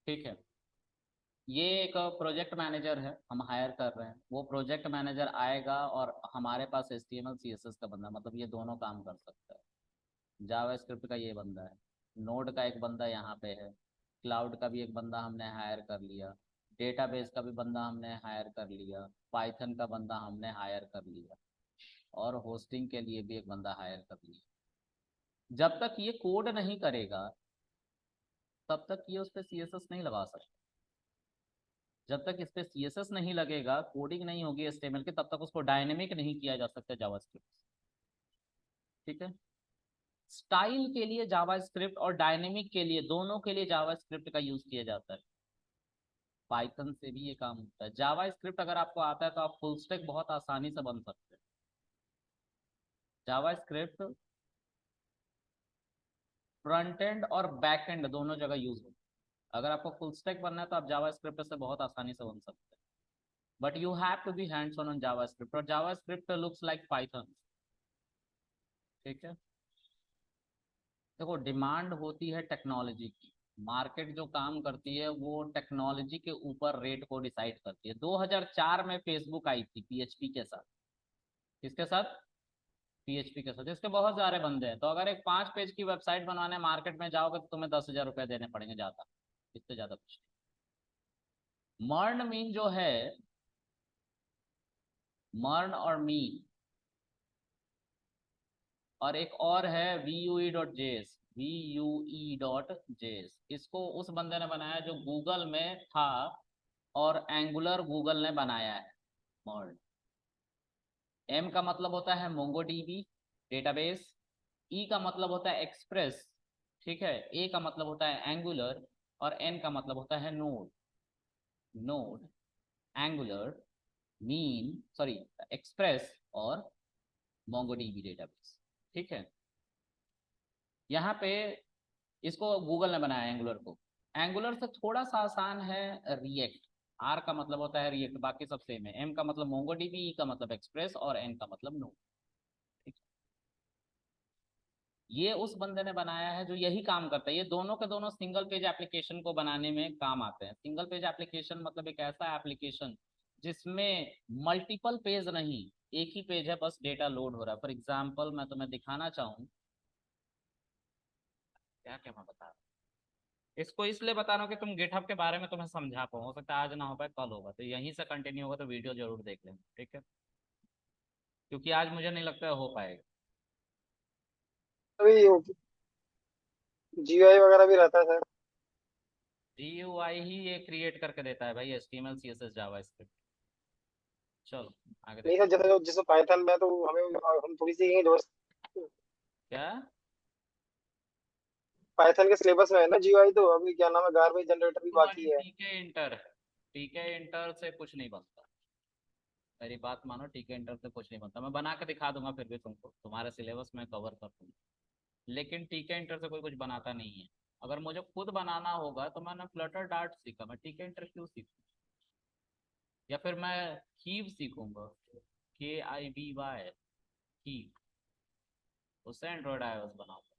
ठीक है। ये एक प्रोजेक्ट मैनेजर है, हम हायर कर रहे हैं। वो प्रोजेक्ट मैनेजर आएगा और हमारे पास HTML CSS का बंदा, मतलब ये दोनों काम कर सकता है। जावा स्क्रिप्ट का ये बंदा है, नोड का एक बंदा यहाँ पे है, क्लाउड का भी एक बंदा हमने हायर कर लिया, डेटाबेस का भी बंदा हमने हायर कर लिया, पाइथन का बंदा हमने हायर कर लिया, और होस्टिंग के लिए भी एक बंदा हायर कर लिया। जब तक ये कोड नहीं करेगा तब तक ये उस पर CSS नहीं लगा सकता। जब तक इस पे CSS नहीं लगेगा, कोडिंग नहीं होगी HTML की, तब तक उसको डायनेमिक नहीं किया जा सकता जावास्क्रिप्ट। ठीक है। स्टाइल के लिए जावास्क्रिप्ट और डायनेमिक के लिए, दोनों के लिए जावास्क्रिप्ट का यूज किया जाता है। पाइथन से भी ये काम होता है। जावास्क्रिप्ट अगर आपको आता है तो आप फुल स्टैक बहुत आसानी से बन सकते हैं। जावास्क्रिप्ट फ्रंट एंड और बैक एंड दोनों जगह यूज होता है। अगर आपको फुल स्टैक बनना है तो आप जावास्क्रिप्ट से बहुत आसानी से बन सकते हैं। But you have to be hands on JavaScript, और जावास्क्रिप्ट लुक्स लाइक पाइथन। ठीक है। देखो, डिमांड होती है टेक्नोलॉजी की। मार्केट जो काम करती है वो टेक्नोलॉजी के ऊपर रेट को डिसाइड करती है। 2004 में फेसबुक आई थी PHP के साथ। किसके साथ? PHP के साथ। इसके बहुत सारे बंदे हैं, तो अगर एक 5 पेज की वेबसाइट बनवाने मार्केट में जाओगे तो तुम्हें 10,000 रुपये देने पड़ेंगे, ज्यादा, इससे ज्यादा कुछ नहीं। मर्न मीन जो है, मर्न और मीन, और एक और है vue.js, vue.js। इसको उस बंदे ने बनाया जो गूगल में था, और एंगुलर गूगल ने बनाया है। मॉड, M का मतलब होता है मोंगोडीबी डेटाबेस, E का मतलब होता है एक्सप्रेस, ठीक है, A का मतलब होता है एंगुलर, और N का मतलब होता है node. Node, angular, mean, sorry, express, और मोंगोडीबी डेटाबेस। ठीक है। यहाँ पे इसको गूगल ने बनाया एंगुलर को। एंगुलर से थोड़ा सा आसान है रिएक्ट। R का मतलब होता है रिएक्ट, बाकी सब सेम है। M का मतलब मोंगोडीबी, E का मतलब एक्सप्रेस, और N का मतलब नोड। ठीक। ये उस बंदे ने बनाया है जो यही काम करता है। ये दोनों के दोनों सिंगल पेज एप्लीकेशन को बनाने में काम आते हैं। सिंगल पेज एप्लीकेशन मतलब एक ऐसा एप्लीकेशन जिसमें मल्टीपल पेज नहीं, एक ही पेज है, बस डेटा लोड हो रहा है। फॉर एग्जाम्पल मैं तुम्हें दिखाना चाहूँ, क्या क्या मैं बता रहा हूँ, इसको इसलिए बता रहा हूँ कि तुम गिटहब के बारे में तुम्हें समझा पाओ। हो सकता है आज ना हो पाए, कल होगा, तो यहीं से कंटिन्यू होगा, तो वीडियो जरूर देख लेना। ठीक है। क्योंकि आज मुझे नहीं लगता है हो पाएगा। अभी GUI वगैरह भी रहता है सर। GUI ही ये क्रिएट करके देता है भाई, HTML CSS जावास्क्रिप्ट। चलो आगे नहीं देखते सर, हैं। जैसे जैसे पाइथन में तो हमें हम थोड़ी सीखेंगे दोस्त। क्या? पाइथन के सिलेबस में है ना GUI, तो अभी क्या नाम है, गार्बेज जनरेटर भी तुम्हारी बाकी है। TK इंटर से कुछ नहीं बनता। मेरी बात मानो, TK इंटर से कुछ नहीं बनता। मैं बना के दिखा दूंगा फिर भी तुमको, तुम्हारे सिलेबस में कवर कर दूंगा। लेकिन TK इंटर से कोई कुछ बनाता नहीं है। अगर मुझे खुद बनाना होगा तो मैंने फ्लटर डार्ट सीखा, मैं TK इंटर क्यों सीखूं? या फिर मैं कीव सीखूंगा, KIVY, कीव, उससे एंड्रॉयड iOS बनाऊंगा।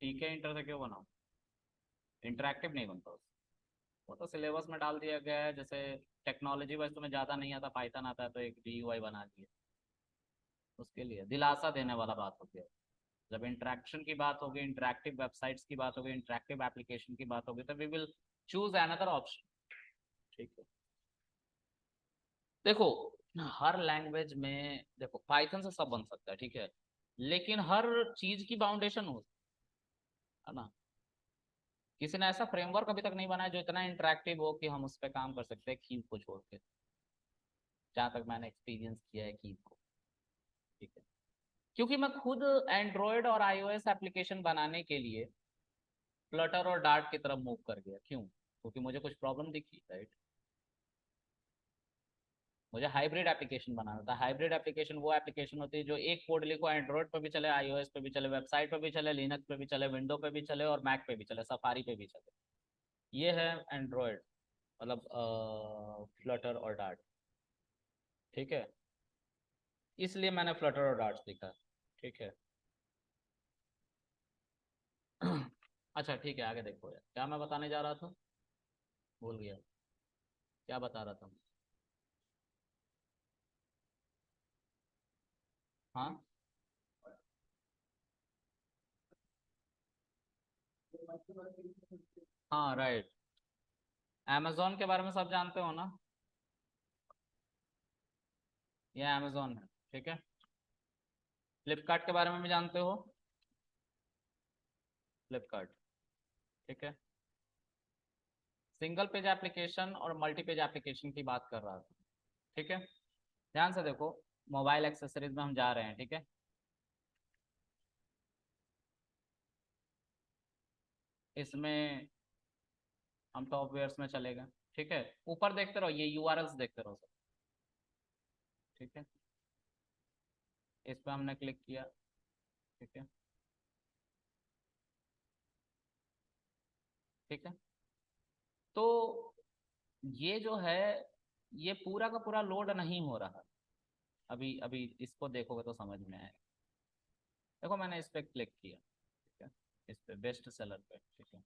TK इंटर से क्यों बनाऊं? इंटरेक्टिव नहीं बनता उससे। वो तो सिलेबस में डाल दिया गया है। जैसे टेक्नोलॉजी वाइज तुम्हें ज़्यादा नहीं आता, पाइथन आता है, तो एक DUI बना दिया। उसके लिए दिलासा देने वाला बात होती है। जब इंटरेक्शन की बात होगी, इंटरेक्टिव वेबसाइट्स की बात होगी, इंटरेक्टिव एप्लीकेशन की बात होगी, तो we will choose another option. ठीक है। देखो, हर लैंग्वेज में देखो, पाइथन से सब बन सकता है, ठीक है, लेकिन हर चीज की बाउंडेशन हो, है ना। किसी ने ऐसा फ्रेमवर्क अभी तक नहीं बनाया जो इतना इंटरेक्टिव हो कि हम उस पर काम कर सकते हैं कीव को छोड़ के, जहाँ तक मैंने एक्सपीरियंस किया है कीव को। ठीक है। क्योंकि मैं खुद एंड्रॉयड और iOS एप्लीकेशन बनाने के लिए फ्लटर और डार्ट की तरफ मूव कर गया। क्यों? क्योंकि मुझे कुछ प्रॉब्लम दिखी, राइट। मुझे हाइब्रिड एप्लीकेशन बनाना था। हाइब्रिड एप्लीकेशन वो एप्लीकेशन होती है जो एक कोड लिखो, एंड्रॉयड पे भी चले, iOS पे भी चले, वेबसाइट पे भी चले, लिनक्स पे भी चले, विंडो पे भी चले, और मैक पे भी चले, सफारी पे भी चले। ये है एंड्रॉयड, मतलब फ्लटर और डार्ट। ठीक है। इसलिए मैंने फ्लटर और डार्ट सीखा। ठीक है। अच्छा ठीक है, आगे देखो यार, क्या मैं बताने जा रहा था, भूल गया, क्या बता रहा था। हाँ हाँ राइट। अमेजोन के बारे में सब जानते हो ना, ये अमेजोन है, ठीक है। फ्लिपकार्ट के बारे में भी जानते हो, फ्लिपकार्ट, ठीक है। सिंगल पेज एप्लीकेशन और मल्टी पेज एप्लीकेशन की बात कर रहा था, ठीक है। ध्यान से देखो, मोबाइल एक्सेसरीज में हम जा रहे हैं, ठीक है। इसमें हम सॉफ्टवेयर्स में चले गए, ठीक है। ऊपर देखते रहो, ये यूआरएल्स देखते रहो सब, ठीक है। इस पर हमने क्लिक किया, ठीक है, ठीक है। तो ये जो है, ये पूरा का पूरा लोड नहीं हो रहा। अभी अभी इसको देखोगे तो समझ में आएगा। देखो मैंने इस पर क्लिक किया, ठीक है, इस पे बेस्ट सेलर पे, ठीक है।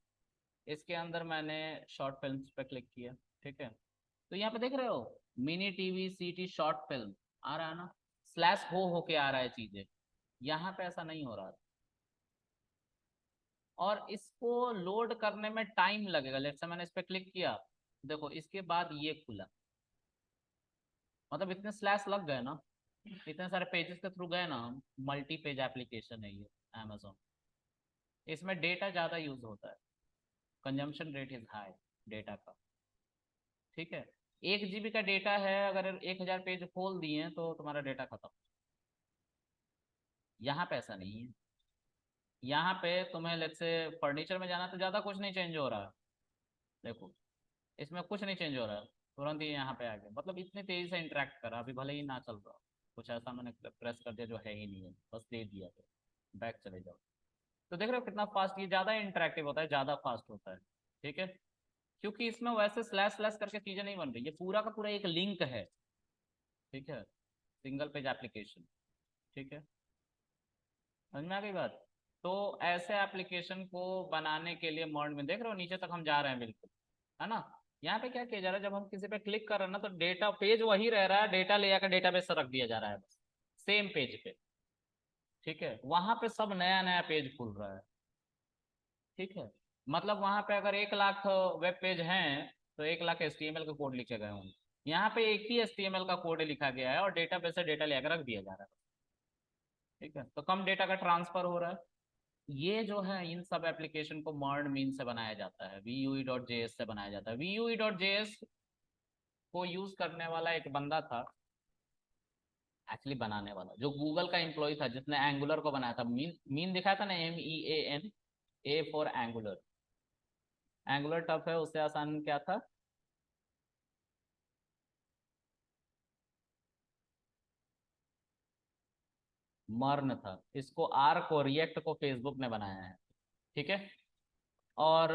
इसके अंदर मैंने शॉर्ट फिल्म्स पे क्लिक किया, ठीक है। तो यहाँ पे देख रहे हो, मिनी टीवी सीटी शॉर्ट फिल्म आ रहा है ना, स्लैश हो के आ रहा है चीजें। यहाँ पे ऐसा नहीं हो रहा, और इसको लोड करने में टाइम लगेगा। लेट्स से मैंने इस पे क्लिक किया, देखो इसके बाद ये खुला, मतलब इतने स्लैश लग गए ना, इतने सारे पेजेस के थ्रू गए ना हम। मल्टी पेज एप्लीकेशन है ये अमेजोन। इसमें डेटा ज़्यादा यूज होता है, consumption rate is high data का, ठीक है। 1 GB का डेटा है, अगर 1000 पेज खोल दिए तो तुम्हारा डेटा खत्म। यहाँ पे ऐसा नहीं है। यहाँ पे तुम्हें लेट्स से फर्नीचर में जाना तो ज़्यादा कुछ नहीं चेंज हो रहा है, देखो इसमें कुछ नहीं चेंज हो रहा है, तुरंत ही यहाँ पे आ गया। मतलब इतनी तेजी से इंटरेक्ट करा, अभी भले ही ना चल रहा, कुछ ऐसा मैंने प्रेस कर दिया जो है ही नहीं है, बस दे दिया, बैक चले जाओ। तो देख रहे हो कितना फास्ट, ये ज़्यादा इंटरेक्टिव होता है, ज़्यादा फास्ट होता है, ठीक है। क्योंकि इसमें वैसे स्लैश स्लैश करके चीज़ें नहीं बन रही, ये पूरा का पूरा एक लिंक है, ठीक है। सिंगल पेज एप्लीकेशन, ठीक है। समझ में आ गई बात। तो ऐसे एप्लीकेशन को बनाने के लिए मॉड में देख रहे हो, नीचे तक हम जा रहे हैं बिल्कुल, है ना। यहाँ पे क्या किया जा रहा है, जब हम किसी पे क्लिक कर रहे हैं ना, तो डेटा पेज वही रह रहा है, डेटा ले जाकर डेटाबेस से रख दिया जा रहा है बस, सेम पेज पे, ठीक है। वहां पे सब नया नया पेज खुल रहा है, ठीक है। मतलब वहां पे अगर 1 लाख वेब पेज हैं, तो 1 लाख HTML का कोड लिखे गए होंगे। यहाँ पे एक ही HTML का कोड लिखा गया है, और डेटाबेस से डेटा लेकर रख दिया जा रहा है, ठीक है। तो कम डेटा का ट्रांसफर हो रहा है। ये जो है, इन सब एप्लीकेशन को मर्न मीन से बनाया जाता है, vue.js से बनाया जाता है। vue.js को यूज करने वाला एक बंदा था, एक्चुअली बनाने वाला जो गूगल का एम्प्लॉय था, जिसने एंगुलर को बनाया था। मीन मीन दिखाया था ना, MEAN, A for angular. Angular tough है, उससे आसान क्या था। मर्न था। इसको आर्क को, रिएक्ट को फेसबुक ने बनाया है, ठीक है। और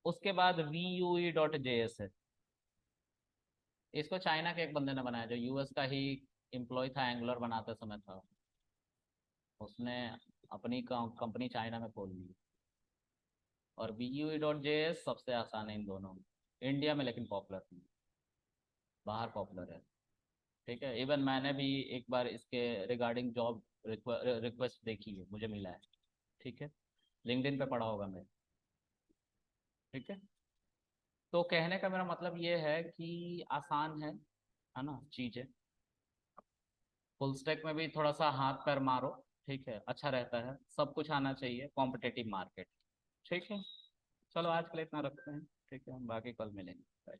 उसके बाद vue.js है, इसको चाइना के एक बंदे ने बनाया, जो यूएस का ही एम्प्लॉय था, एंगुलर बनाते समय था। उसने अपनी कंपनी चाइना में खोल ली। और vue.js सबसे आसान है इन दोनों में, इंडिया में लेकिन पॉपुलर नहीं, बाहर पॉपुलर है, ठीक है। इवन मैंने भी एक बार इसके रिगार्डिंग जॉब रिक्वेस्ट देखी है, मुझे मिला है, ठीक है। लिंक्डइन पे पढ़ा होगा मैं, ठीक है। तो कहने का मेरा मतलब ये है कि आसान है ना चीज़ें। फुल स्टैक में भी थोड़ा सा हाथ पैर मारो, ठीक है, अच्छा रहता है। सब कुछ आना चाहिए, कॉम्पिटेटिव मार्केट, ठीक है। चलो आज के लिए इतना रखते हैं, ठीक है, हम बाकी कल मिलेंगे। Bye.